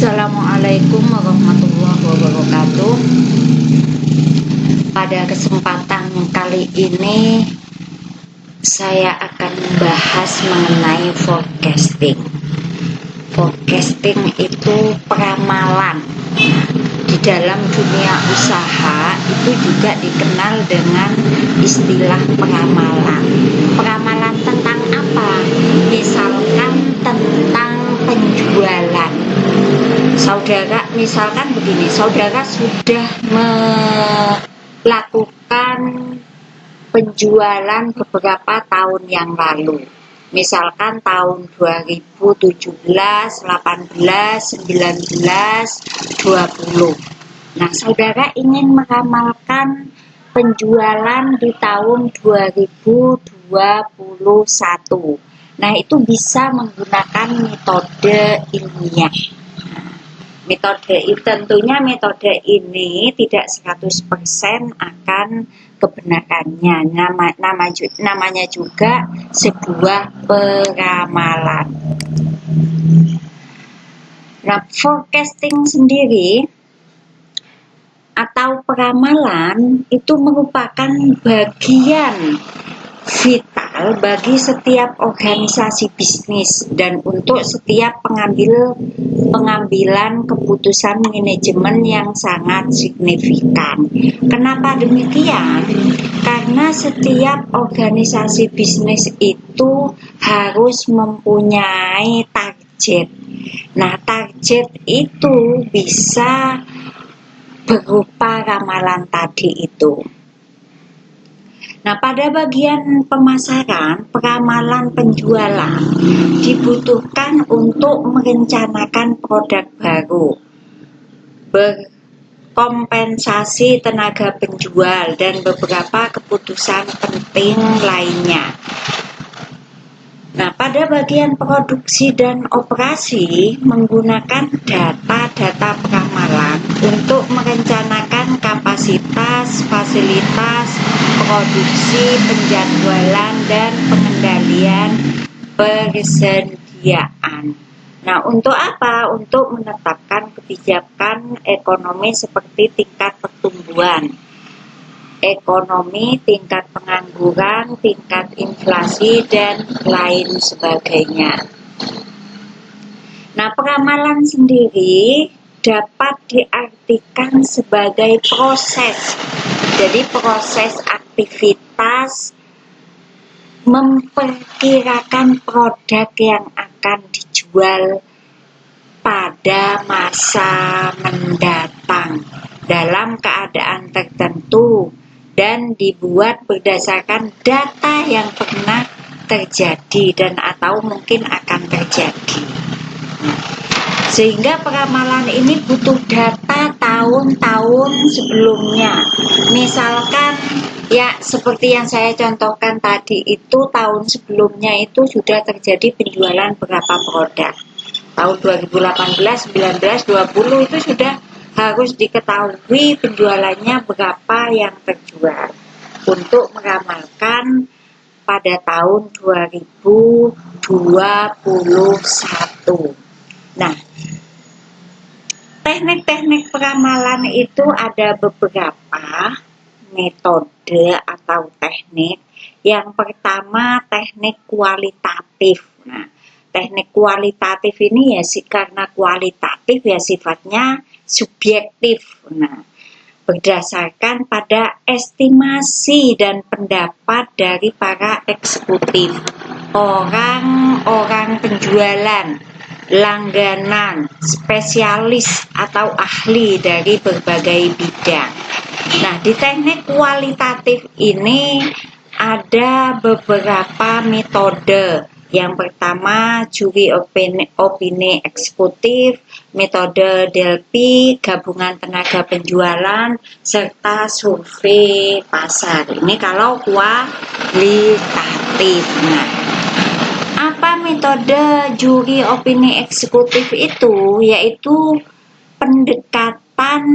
Assalamualaikum warahmatullahi wabarakatuh. Pada kesempatan kali ini saya akan membahas mengenai forecasting. Forecasting itu peramalan. Di dalam dunia usaha itu juga dikenal dengan istilah peramalan. Peramalan tentang apa? Misalkan tentang penjualan. Saudara, misalkan begini, saudara sudah melakukan penjualan beberapa tahun yang lalu. Misalkan tahun 2017, 18, 19, 20. Nah, saudara ingin meramalkan penjualan di tahun 2021. Nah, itu bisa menggunakan metode ilmiah. Tentunya metode ini tidak 100% akan kebenarannya. Namanya juga sebuah peramalan. Nah, forecasting sendiri atau peramalan itu merupakan bagian vital bagi setiap organisasi bisnis dan untuk setiap pengambilan keputusan manajemen yang sangat signifikan. Kenapa demikian? Karena setiap organisasi bisnis itu harus mempunyai target. Nah, target itu bisa berupa ramalan tadi itu. Nah, pada bagian pemasaran, peramalan penjualan dibutuhkan untuk merencanakan produk baru, berkompensasi tenaga penjual, dan beberapa keputusan penting lainnya. Nah, pada bagian produksi dan operasi menggunakan data-data peramalan untuk merencanakan kapasitas, fasilitas, produksi, penjadwalan, dan pengendalian persediaan. Nah, untuk apa? Untuk menetapkan kebijakan ekonomi seperti tingkat pertumbuhan ekonomi, tingkat pengangguran, tingkat inflasi, dan lain sebagainya. Nah, peramalan sendiri dapat diartikan sebagai proses. Jadi proses aktivitas memperkirakan produk yang akan dijual pada masa mendatang dalam keadaan tertentu dan dibuat berdasarkan data yang pernah terjadi dan atau mungkin akan terjadi. Sehingga peramalan ini butuh data tahun-tahun sebelumnya. Misalkan ya seperti yang saya contohkan tadi itu tahun sebelumnya itu sudah terjadi penjualan berapa produk. Tahun 2018, 19, 20 itu sudah harus diketahui penjualannya berapa yang terjual untuk meramalkan pada tahun 2021. Nah, teknik-teknik peramalan itu ada beberapa metode atau teknik. Yang pertama teknik kualitatif. Nah, teknik kualitatif ini ya karena kualitatif ya sifatnya subjektif. Nah, berdasarkan pada estimasi dan pendapat dari para eksekutif, orang-orang penjualan, langganan, spesialis atau ahli dari berbagai bidang. Nah, di teknik kualitatif ini ada beberapa metode. Yang pertama, juri opini eksekutif, metode Delphi, gabungan tenaga penjualan, serta survei pasar. Ini kalau kualitatif. Nah, apa metode juri opini eksekutif itu? Yaitu pendekatan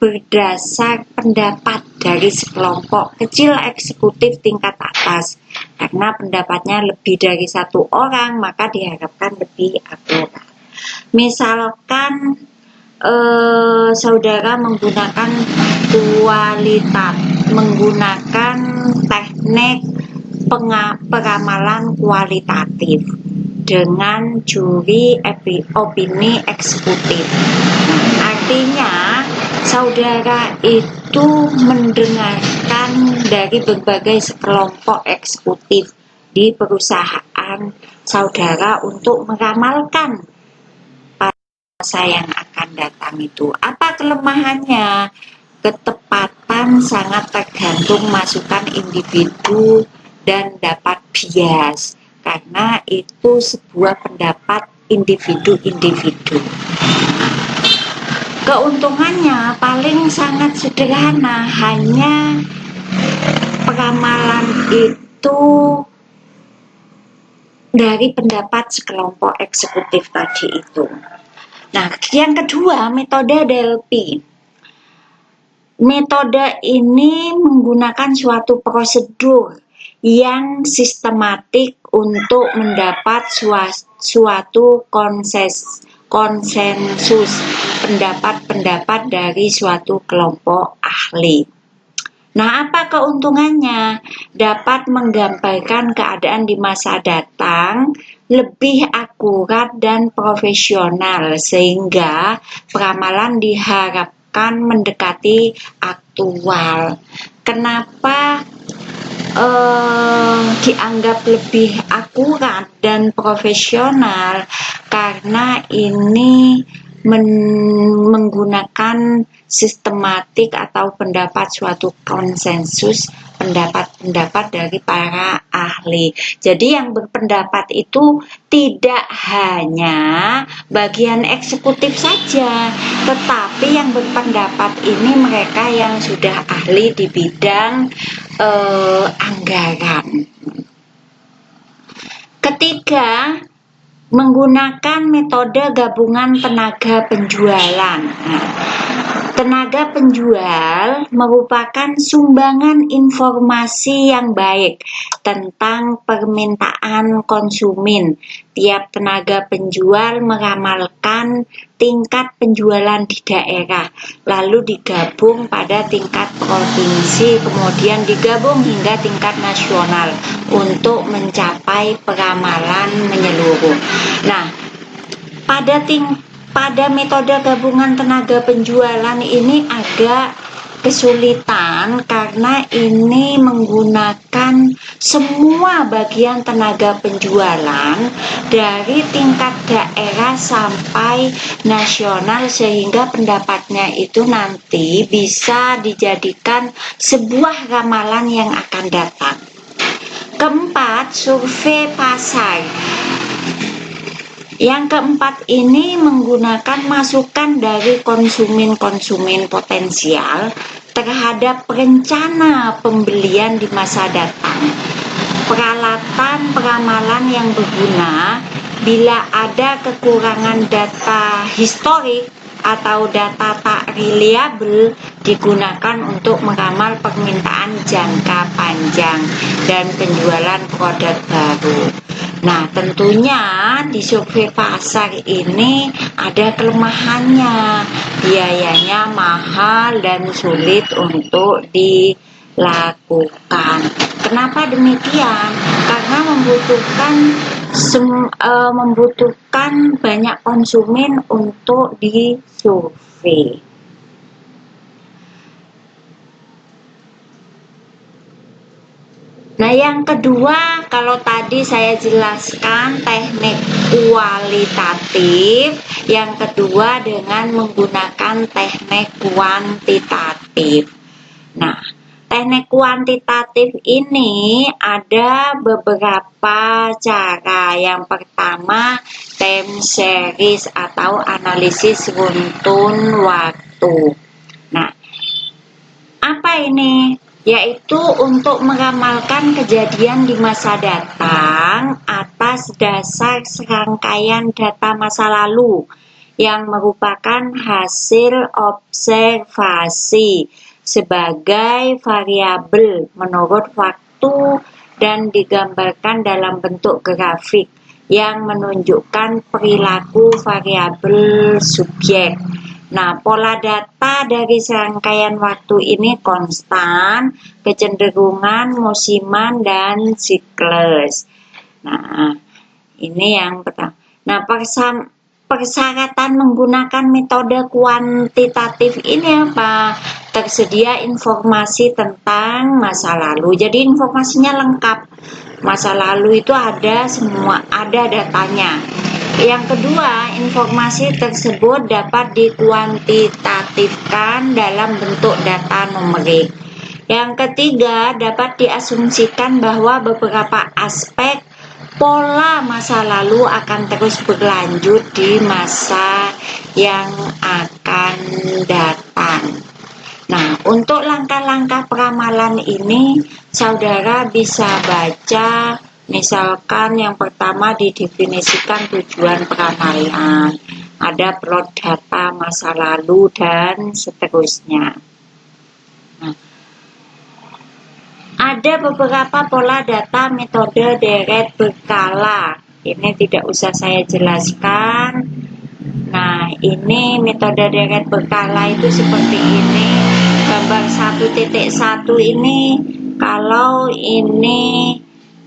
berdasar pendapat dari sekelompok kecil eksekutif tingkat atas. Karena pendapatnya lebih dari satu orang, maka diharapkan lebih akurat. Misalkan saudara menggunakan menggunakan teknik peramalan kualitatif dengan juri opini eksekutif. Artinya saudara itu mendengarkan dari berbagai sekelompok eksekutif di perusahaan saudara untuk meramalkan masa yang akan datang itu. Apa kelemahannya? Ketepatan sangat tergantung masukan individu dan dapat bias, karena itu sebuah pendapat individu-individu. Keuntungannya paling sangat sederhana, hanya peramalan itu dari pendapat sekelompok eksekutif tadi itu. Nah, yang kedua, metode Delphi. Metode ini menggunakan suatu prosedur yang sistematik untuk mendapat suatu konsensus pendapat-pendapat dari suatu kelompok ahli. Nah, apa keuntungannya? Dapat menggambarkan keadaan di masa datang lebih akurat dan profesional, sehingga peramalan diharapkan mendekati aktual. Kenapa dianggap lebih akurat dan profesional? Karena ini menggunakan sistematik atau pendapat suatu konsensus pendapat-pendapat dari para ahli. Jadi yang berpendapat itu tidak hanya bagian eksekutif saja, tetapi yang berpendapat ini mereka yang sudah ahli di bidang anggaran. Ketiga, menggunakan metode gabungan tenaga penjualan. Nah, tenaga penjual merupakan sumbangan informasi yang baik tentang permintaan konsumen. Tiap tenaga penjual meramalkan tingkat penjualan di daerah, lalu digabung pada tingkat provinsi, kemudian digabung hingga tingkat nasional untuk mencapai peramalan menyeluruh. Nah, pada metode gabungan tenaga penjualan ini agak kesulitan karena ini menggunakan semua bagian tenaga penjualan dari tingkat daerah sampai nasional, sehingga pendapatnya itu nanti bisa dijadikan sebuah ramalan yang akan datang. Keempat, survei pasar. Yang keempat ini menggunakan masukan dari konsumen-konsumen potensial terhadap rencana pembelian di masa datang. Peralatan peramalan yang berguna bila ada kekurangan data historik atau data tak reliable digunakan untuk meramal permintaan jangka panjang dan penjualan produk baru. Nah, tentunya di survei pasar ini ada kelemahannya, biayanya mahal dan sulit untuk dilakukan. Kenapa demikian? Karena membutuhkan banyak konsumen untuk disurvei. Nah, yang kedua, kalau tadi saya jelaskan teknik kualitatif, yang kedua dengan menggunakan teknik kuantitatif. Nah, teknik kuantitatif ini ada beberapa cara. Yang pertama, time series atau analisis runtun waktu. Nah, apa ini? Yaitu untuk meramalkan kejadian di masa datang atas dasar serangkaian data masa lalu yang merupakan hasil observasi sebagai variabel menurut waktu dan digambarkan dalam bentuk grafik yang menunjukkan perilaku variabel subjek Nah, pola data dari serangkaian waktu ini konstan, kecenderungan, musiman, dan siklus. Nah, ini yang pertama. Nah, persyaratan menggunakan metode kuantitatif ini apa? Tersedia informasi tentang masa lalu. Jadi informasinya lengkap. Masa lalu itu ada semua, ada datanya. Yang kedua, informasi tersebut dapat dikuantitatifkan dalam bentuk data numerik. Yang ketiga, dapat diasumsikan bahwa beberapa aspek pola masa lalu akan terus berlanjut di masa yang akan datang. Nah, untuk langkah-langkah peramalan ini, saudara bisa baca. Misalkan yang pertama didefinisikan tujuan peramalan, ada plot data masa lalu dan seterusnya. Nah, ada beberapa pola data metode deret berkala. Ini tidak usah saya jelaskan. Nah, ini metode deret berkala itu seperti ini. Gambar 1.1 ini kalau ini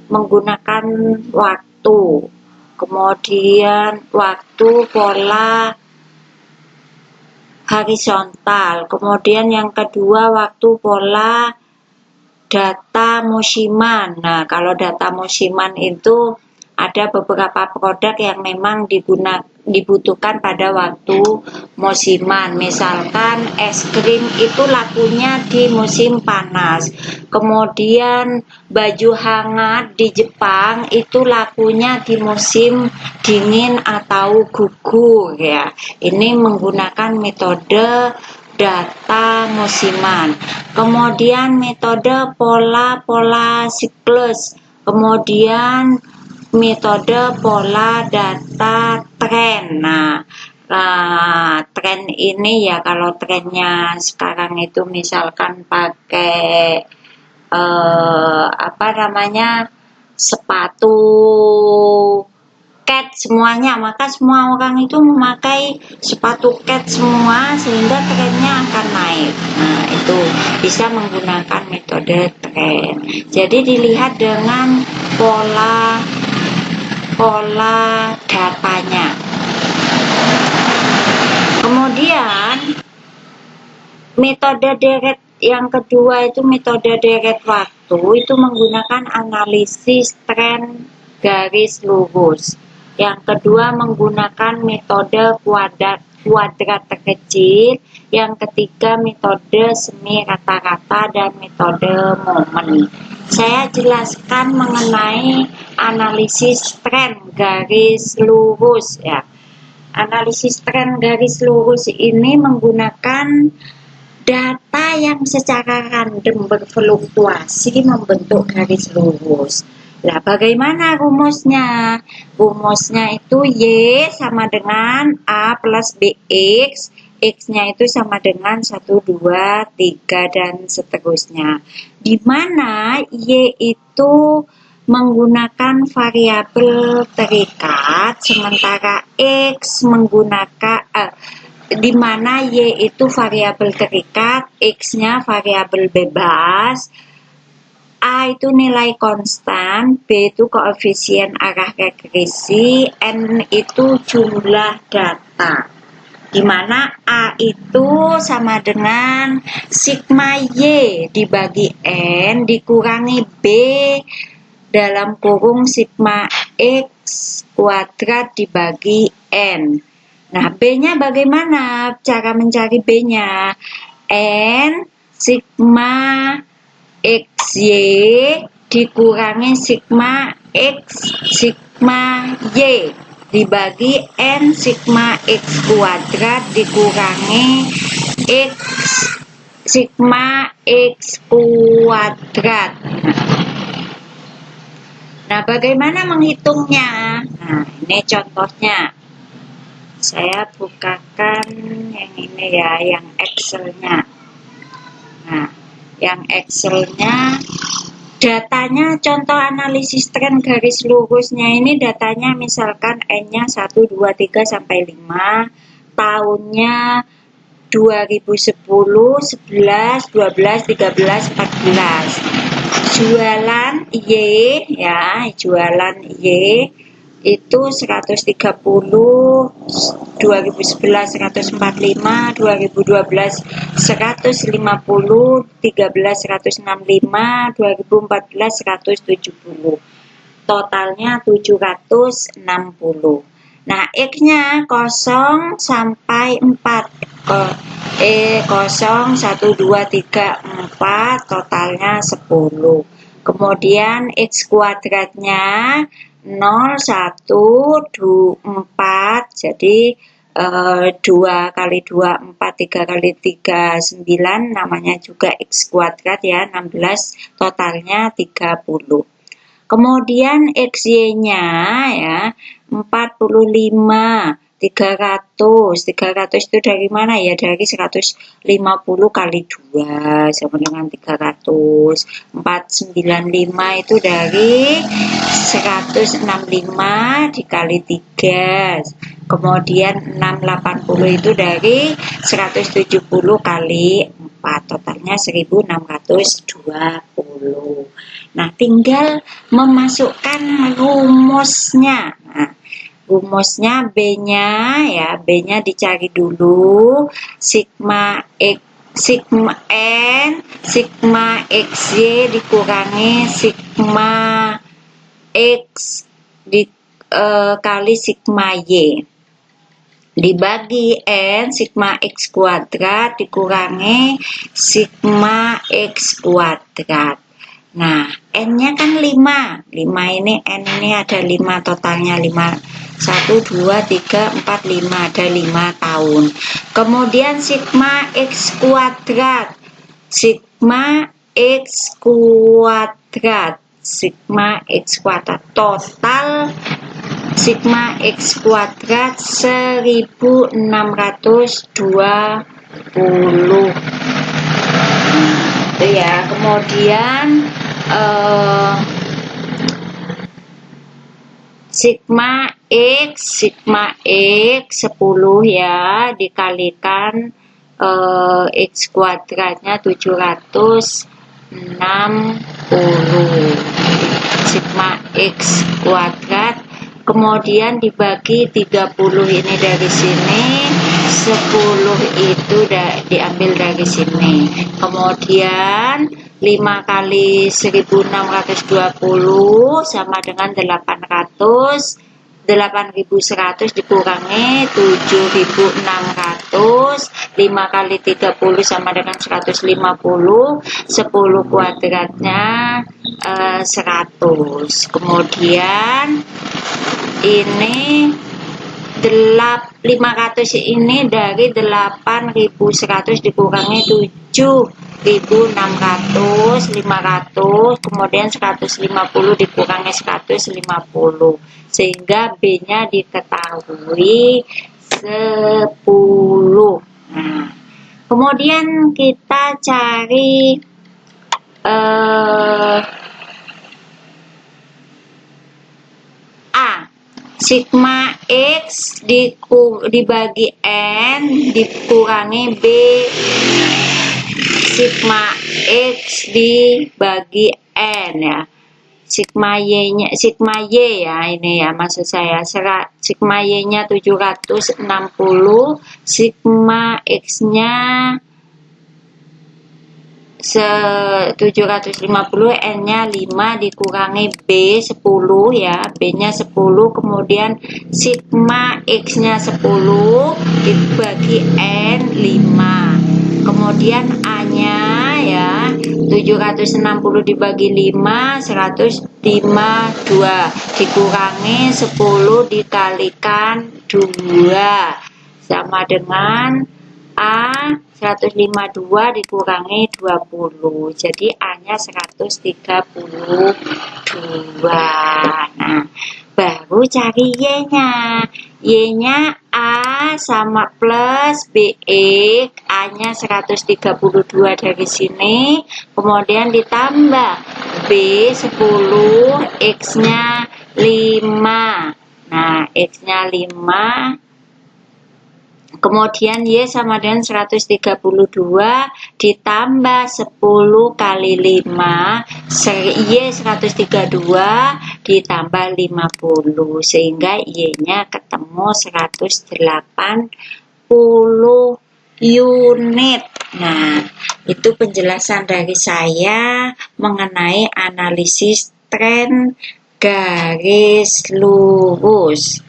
menggunakan waktu, kemudian waktu pola horizontal, kemudian yang kedua waktu pola data musiman. Nah, kalau data musiman itu ada beberapa produk yang memang dibutuhkan pada waktu musiman. Misalkan es krim itu lakunya di musim panas. Kemudian baju hangat di Jepang itu lakunya di musim dingin atau gugur ya. Ini menggunakan metode data musiman. Kemudian metode pola siklus. Kemudian metode pola data tren. Nah, tren ini ya, kalau trennya sekarang itu misalkan pakai sepatu cat semuanya, maka semua orang itu memakai sepatu cat semua sehingga trennya akan naik. Nah, itu bisa menggunakan metode tren. Jadi dilihat dengan pola datanya. Kemudian metode deret yang kedua itu metode deret waktu, itu menggunakan analisis tren garis lurus. Yang kedua menggunakan metode kuadrat terkecil. Yang ketiga metode semi rata-rata dan metode momen. Saya jelaskan mengenai analisis tren garis lurus ya. Analisis tren garis lurus ini menggunakan data yang secara random berfluktuasi membentuk garis lurus. Lah, bagaimana rumusnya? Rumusnya itu Y sama dengan A plus BX. X-nya itu sama dengan 1, 2, 3, dan seterusnya. Di mana Y itu menggunakan variabel terikat, sementara X menggunakan di mana Y itu variabel terikat, X-nya variabel bebas, A itu nilai konstan, B itu koefisien arah regresi, N itu jumlah data. Di mana A itu sama dengan sigma Y dibagi N dikurangi B dalam kurung sigma X kuadrat dibagi N. Nah, B-nya bagaimana? Cara mencari B-nya? N sigma XY dikurangi sigma X sigma Y dibagi N sigma X kuadrat dikurangi X sigma X kuadrat. Nah, bagaimana menghitungnya? Nah, ini contohnya. Saya bukakan yang ini ya, yang Excel-nya. Nah, yang Excel-nya datanya, contoh analisis tren garis lurusnya ini datanya misalkan N-nya 1, 2, 3, sampai 5, tahunnya 2010, 11, 12, 13, 14. Jualan Y ya, jualan Y itu 130, 2011 145, 2012 150, 13 165, 2014 170. Totalnya 760. Nah, X-nya 0 sampai 4. 0, 1, 2, 3, 4, totalnya 10. Kemudian X kuadratnya 0, 1, 2, 4. Jadi 2 kali 2, 4, 3 kali 3, 9. Namanya juga X kuadrat ya, 16. Totalnya 30. Kemudian XY-nya ya 45, 300. 300 itu dari mana ya? Dari 150 kali 2 sama dengan 300. 495 itu dari 165 dikali 3. Kemudian 680 itu dari 170 kali 4. Totalnya 1620. Nah, tinggal memasukkan rumusnya. Nah, rumusnya B-nya ya, B-nya dicari dulu. Sigma X, sigma N, sigma XY dikurangi sigma X kali sigma Y. Dibagi N, sigma X kuadrat dikurangi sigma X kuadrat. Nah, N-nya kan 5. 5 ini, N ini ada 5, totalnya 5. 1, 2, 3, 4, 5. Ada 5 tahun. Kemudian sigma X kuadrat. Sigma X kuadrat. Sigma X kuadrat. Total sigma X kuadrat 1620. Itu ya. Kemudian sigma X 10 ya dikalikan X kuadratnya 760. Sigma X kuadrat kemudian dibagi 30 ini dari sini, 10 itu diambil dari sini. Kemudian 5 kali 1620 sama dengan 800. 8100 dikurangi 7600. 5 kali 30 sama dengan 150. 10 kuadratnya 100. Kemudian ini 500 ini dari 8100 dikurangi 7600, 500, kemudian 150 dikurangi 150, sehingga B-nya diketahui 10. Nah, kemudian kita cari sigma X dibagi N dikurangi B, sigma X dibagi N ya. Sigma Y-nya, sigma Y ya ini ya maksud saya. Sigma Y-nya 760, sigma X-nya 750, N-nya 5 dikurangi B 10 ya, B-nya 10, kemudian sigma X-nya 10 dibagi N 5, kemudian A-nya ya 760 dibagi 5 152 dikurangi 10 dikalikan 2 sama dengan A 152 dikurangi 20, jadi A-nya 132. Nah, baru cari Y-nya. Y-nya A sama plus BX, A-nya 132 dari sini, kemudian ditambah B 10, X-nya 5. Nah, X-nya 5, Kemudian Y sama dengan 132 ditambah 10 kali 5, Y 132 ditambah 50, sehingga Y-nya ketemu 180 unit. Nah, itu penjelasan dari saya mengenai analisis tren garis lurus.